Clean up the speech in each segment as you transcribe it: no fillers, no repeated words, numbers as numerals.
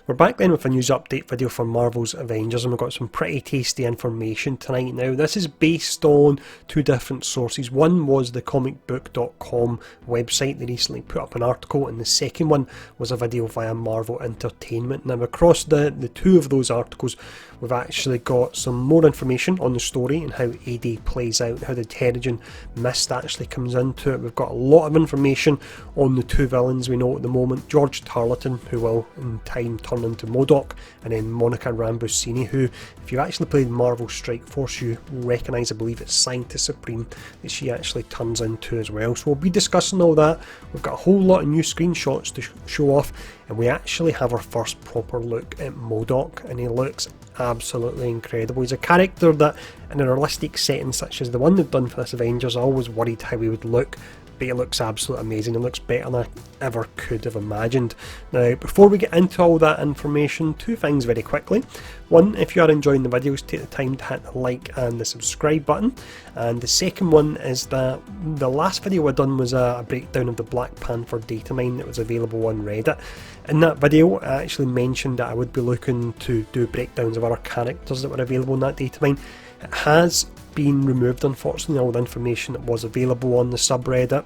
We're back then with a news update video for Marvel's Avengers, and we've got some pretty tasty information tonight. Now, this is based on two different sources. One was the comicbook.com website. They recently put up an article, and the second one was a video via Marvel Entertainment. Now, across the two of those articles, we've actually got some more information on the story and how AD plays out, how the Terrigen Mist actually comes into it. We've got a lot of information on the two villains we know at the moment. George Tarleton, who will in time turn into MODOK, and then Monica Rambeau, who, if you actually played Marvel Strike Force, you recognise, I believe it's Scientist Supreme, that she actually turns into as well. So we'll be discussing all that. We've got a whole lot of new screenshots to show off, and we actually have our first proper look at MODOK, and he looks absolutely incredible. He's a character that, in a realistic setting such as the one they've done for this Avengers, I always worried how he would look, but it looks absolutely amazing. It looks better than I ever could have imagined. Now, before we get into all that information, two things very quickly. One, if you are enjoying the videos, take the time to hit the like and the subscribe button. And the second one is that the last video I done was a breakdown of the Black Panther data mine that was available on Reddit. In that video, I actually mentioned that I would be looking to do breakdowns of other characters that were available in that data mine. It has been removed, unfortunately, all the information that was available on the subreddit.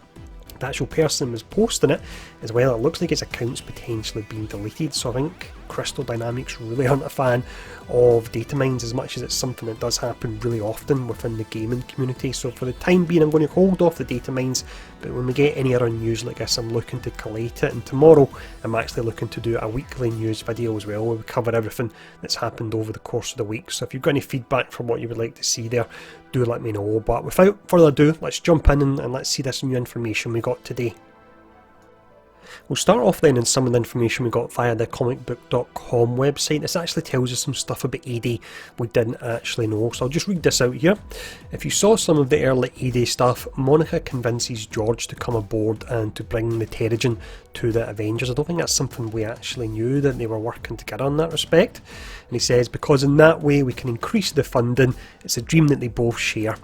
The actual person who was posting it as well, it looks like his account's potentially been deleted, so I think Crystal Dynamics really aren't a fan of data mines as much as it's something that does happen really often within the gaming community. So for the time being, I'm going to hold off the data mines, but when we get any other news like this, I'm looking to collate it, and tomorrow I'm actually looking to do a weekly news video as well, where we cover everything that's happened over the course of the week. So if you've got any feedback from what you would like to see there, do let me know. But without further ado, let's jump in and let's see this new information we got today. We'll start off then in some of the information we got via the comicbook.com website. This actually tells us some stuff about AD we didn't actually know, so I'll just read this out here. If you saw some of the early AD stuff, Monica convinces George to come aboard and to bring the Terrigen to the Avengers. I don't think that's something we actually knew, that they were working together in that respect. And he says, because in that way we can increase the funding, it's a dream that they both share.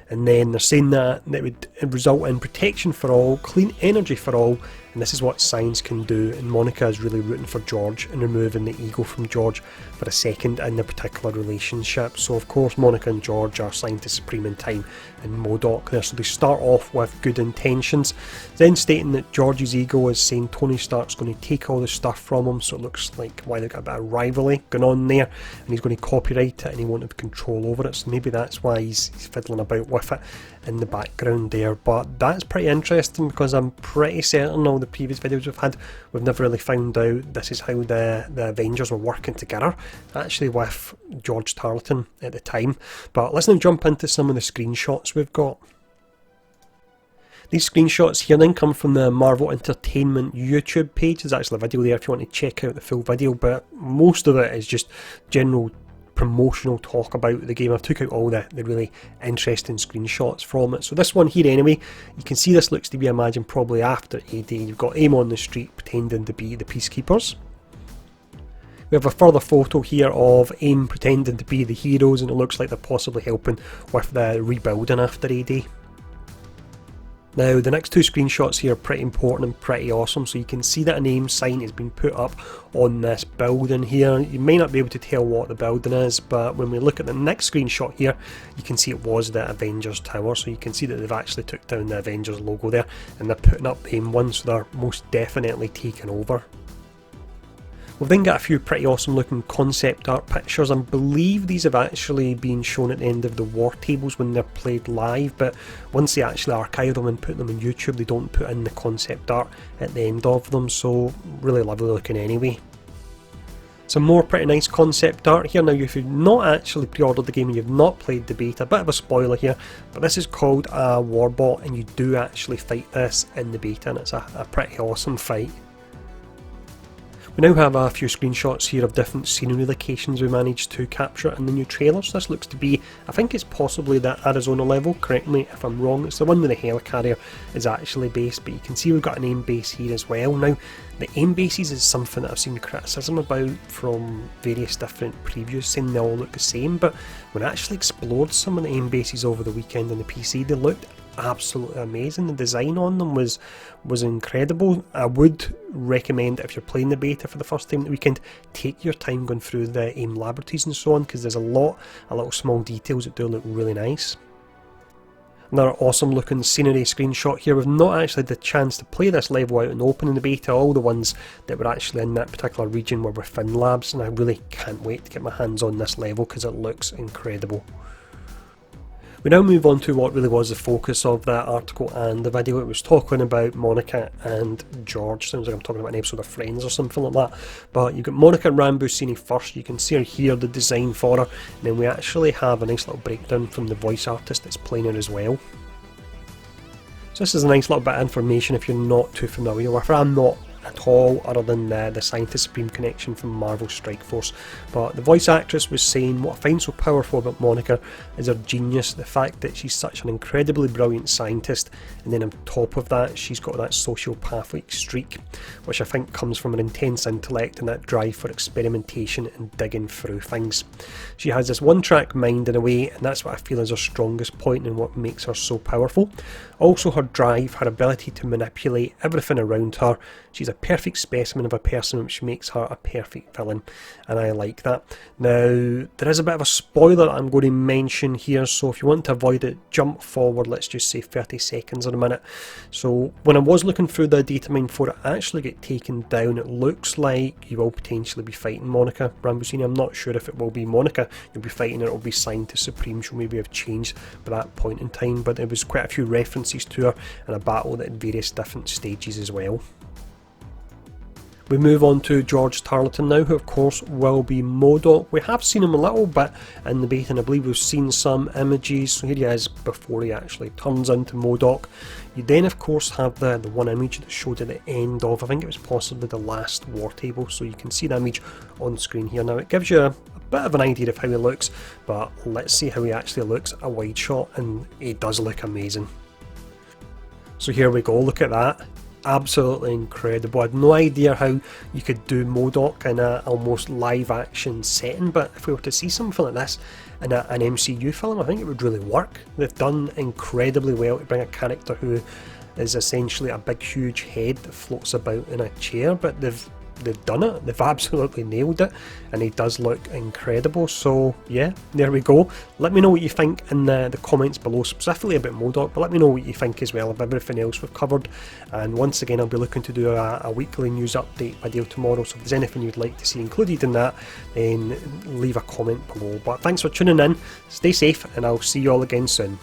And then they're saying that it would result in protection for all, clean energy for all, and this is what science can do. And Monica is really rooting for George and removing the ego from George for a second in their particular relationship. So of course Monica and George are Scientist Supreme in time and MODOK there, so they start off with good intentions, then stating that George's ego is saying Tony Stark's going to take all the stuff from him, so it looks like why they've got a bit of rivalry going on there, and he's going to copyright it and he won't have control over it, so maybe that's why he's fiddling about with it in the background there. But that's pretty interesting, because I'm pretty certain all the previous videos we've had, we've never really found out this is how the Avengers were working together, actually with George Tarleton at the time. But let's now jump into some of the screenshots we've got. These screenshots here then come from the Marvel Entertainment YouTube page. There's actually a video there if you want to check out the full video, but most of it is just general promotional talk about the game. I've took out all the really interesting screenshots from it. So this one here anyway, you can see this looks to be, I imagine, probably after AD. You've got AIM on the street pretending to be the Peacekeepers. We have a further photo here of AIM pretending to be the heroes, and it looks like they're possibly helping with the rebuilding after AD. Now, the next two screenshots here are pretty important and pretty awesome. So you can see that an AIM sign has been put up on this building here. You may not be able to tell what the building is, but when we look at the next screenshot here, you can see it was the Avengers Tower. So you can see that they've actually took down the Avengers logo there, and they're putting up the AIM one, so they're most definitely taking over. We've then got a few pretty awesome looking concept art pictures. I believe these have actually been shown at the end of the war tables when they're played live, but once they actually archive them and put them on YouTube, they don't put in the concept art at the end of them, so really lovely looking anyway. Some more pretty nice concept art here. Now, if you've not actually pre-ordered the game and you've not played the beta, a bit of a spoiler here, but this is called a Warbot, and you do actually fight this in the beta, and it's a pretty awesome fight. We now have a few screenshots here of different scenery locations we managed to capture in the new trailer. So this looks to be, I think it's possibly the Arizona level, correct me if I'm wrong, it's the one where the helicarrier is actually based, but you can see we've got an AIM base here as well. Now, the AIM bases is something that I've seen criticism about from various different previews, saying they all look the same, but when I actually explored some of the AIM bases over the weekend on the PC, they looked absolutely amazing. The design on them was incredible. I would recommend, if you're playing the beta for the first time that weekend, take your time going through the AIM laboratories and so on, because there's a little small details that do look really nice. Another awesome looking scenery screenshot here. We've not actually had the chance to play this level out and open in the beta. All the ones that were actually in that particular region were within labs, and I really can't wait to get my hands on this level because it looks incredible. We now move on to what really was the focus of that article and the video. It was talking about Monica and George. Sounds like I'm talking about an episode of Friends or something like that. But you've got Monica Rambuccini first. You can see her here, the design for her. And then we actually have a nice little breakdown from the voice artist that's playing her as well. So this is a nice little bit of information if you're not too familiar with her. I'm not at all, other than the Scientist Supreme connection from Marvel Strike Force. But the voice actress was saying, what I find so powerful about Monica is her genius, the fact that she's such an incredibly brilliant scientist, and then on top of that she's got that sociopathic streak, which I think comes from an intense intellect and that drive for experimentation and digging through things. She has this one-track mind in a way, and that's what I feel is her strongest point and what makes her so powerful. Also her drive, her ability to manipulate everything around her. She's a perfect specimen of a person, which makes her a perfect villain, and I like that. Now, there is a bit of a spoiler I'm going to mention here, so if you want to avoid it, jump forward, let's just say 30 seconds or a minute. So, when I was looking through the data mine for it, I actually get taken down. It looks like you will potentially be fighting Monica Rambuccini. I'm not sure if it will be Monica you'll be fighting, or it will be Scientist Supreme. She'll maybe have changed by that point in time, but there was quite a few references to her and a battle at various different stages as well. We move on to George Tarleton now, who of course will be MODOK. We have seen him a little bit in the beta, and I believe we've seen some images. So here he is before he actually turns into MODOK. You then of course have the one image that showed at the end of, I think it was possibly the last war table, so you can see the image on screen here. Now it gives you a bit of an idea of how he looks, but let's see how he actually looks a wide shot, and he does look amazing. So here we go, look at that. Absolutely incredible. I had no idea how you could do MODOK in a almost live action setting, but if we were to see something like this in an MCU film, I think it would really work. They've done incredibly well to bring a character who is essentially a big huge head that floats about in a chair, but they've done it. They've absolutely nailed it, and he does look incredible. So yeah, there we go. Let me know what you think in the comments below, specifically about MODOK, but let me know what you think as well of everything else we've covered. And once again, I'll be looking to do a weekly news update video tomorrow, so if there's anything you'd like to see included in that, then leave a comment below. But thanks for tuning in, stay safe, and I'll see you all again soon.